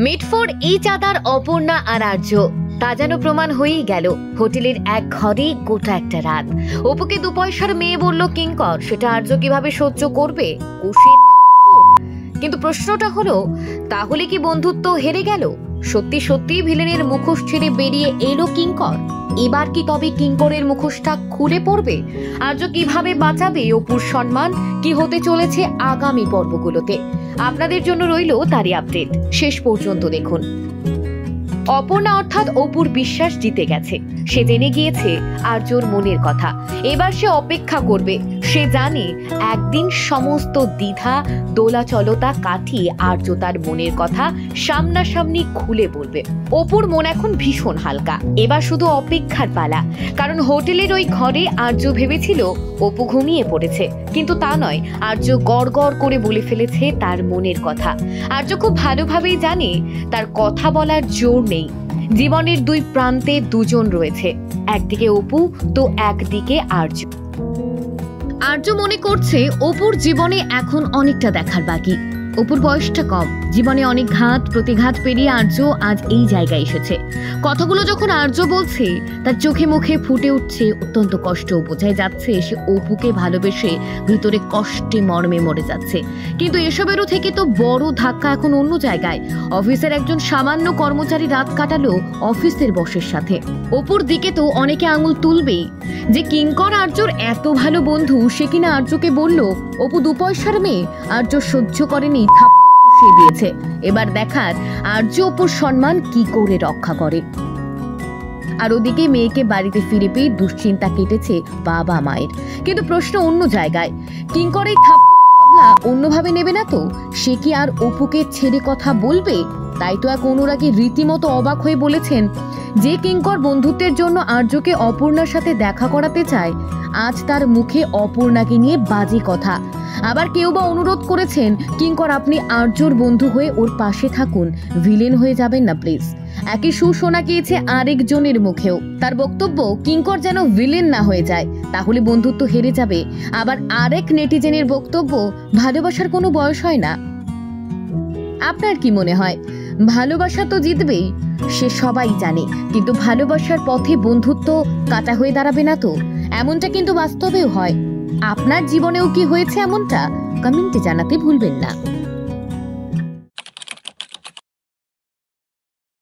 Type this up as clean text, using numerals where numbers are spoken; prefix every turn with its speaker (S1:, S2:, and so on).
S1: Made for each other Aparna আর আর্য তা যেন প্রমাণ হয়েই গেল। হোটেলের এক ঘরে গোটা একটা রাত অপুকে 2 পয়সার মেয়ে বলল কিঙ্কর, সেটা আর্য কিভাবে সহ্য করবে? কিন্তু প্রশ্নটা হলো, তাহলে কি বন্ধুত্ব হেরে গেল? সত্যি সত্যি ভিলেনের মুখোশ ছেড়ে বেরিয়ে এলো কিঙ্কর। এবার কি তবে কিঙ্করের মুখোশটা খুলে পড়বে? আর্য কিভাবে বাঁচাবে অপুর সম্মান? কি হতে চলেছে আগামী পর্বগুলোতে? আপনাদের জন্য রইল তারই আপডেট, শেষ পর্যন্ত দেখুন। অপর্ণা অর্থাৎ অপুর বিশ্বাস জিতে গেছে। সে জেনে গিয়েছে আর্যর মনের কথা। এবার সে অপেক্ষা করবে। সে জানে একদিন সমস্ত দ্বিধা দোলাচলতা কাটিয়ে আর্য তার মনের কথা সামনাসামনি খুলে বলবে। অপুর মন এখন ভীষণ হালকা। এবার শুধু অপেক্ষার পালা। কারণ হোটেলের ওই ঘরে আর্য ভেবেছিল অপু ঘুমিয়ে পড়েছে, কিন্তু তা নয়। আর্য গড় গড় করে বলে ফেলেছে তার মনের কথা। আর্য খুব ভালোভাবেই জানে তার কথা বলার জোর নেই। জীবনের 2 প্রান্তে দুজন রয়েছে, একদিকে অপু তো একদিকে আর্য। আর্য মনে করছে অপুর জীবনে এখন অনেকটা দেখার বাকি। অপুর বয়সটা কম, জীবনে অনেক ঘাত প্রতিঘাত পেরিয়ে আর্য আজ এই জায়গায় এসেছে। কথাগুলো যখন আর্য বলছে তার চোখে মুখে ফুটে উঠছে অত্যন্ত কষ্ট। বোঝাই যাচ্ছে সে অপুকে ভালোবেসে ভিতরে কষ্টে মর্মে মরে যাচ্ছে। কিন্তু এসবেরও থেকে তো বড় ধাক্কা এখন অন্য জায়গায়। অফিসের একজন সামান্য কর্মচারী রাত কাটালো অফিসের বসের সাথে। অপুর দিকে তো অনেকে আঙুল তুলবেই যে কিঙ্কর আর্যর এত ভালো বন্ধু, সে কিনা আর্যকে বলল অপু 2 পয়সার মেয়ে। আর্য সহ্য করেনি, থাপ্পড় দিয়েছে। এবার দেখার আর্য অপুর সম্মান কি করে রক্ষা করে। আর ওদিকে মেয়েকে বাড়িতে ফিরে পেয়ে দুশ্চিন্তা কেটেছে বাবা মায়ের। কিন্তু প্রশ্ন অন্য জায়গায়, কিঙ্কর এই থাপ্পড়ের বদলা অন্যভাবে নেবে না তো? সে কি আর অপুকে ছেড়ে কথা বলবে? তাই তো এক অনুরাগী রীতিমতো অবাক হয়ে বলেছেন, যে কিঙ্কর বন্ধুত্বের জন্য আর্যকে অপর্ণার সাথে দেখা করাতে চায়, আজ তার মুখে অপর্ণাকে নিয়ে বাজে কথা। আবার কেউ বা অনুরোধ করেছেন, কিঙ্কর আপনি আর্যর বন্ধু হয়ে ওর পাশে থাকুন, ভিলেন হয়ে যাবেন না প্লিজ। একই সুর শোনা গিয়েছে আরেকজনের মুখেও। তার বক্তব্য, কিঙ্কর যেন ভিলেন না হয়ে যায়, তাহলে বন্ধুত্ব হেরে যাবে। আবার আরেক নেটিজেনের বক্তব্য, ভালোবাসার কোনো বয়স হয় না। আপনার কি মনে হয়? ভালোবাসা তো জিতবেই, সে সবাই জানে, কিন্তু ভালোবাসার পথে বন্ধুত্ব কাটা হয়ে দাঁড়াবে না তো? এমনটা কিন্তু বাস্তবেও হয়। আপনার জীবনেও কি হয়েছে এমনটা? কমেন্টে জানাতে ভুলবেন না।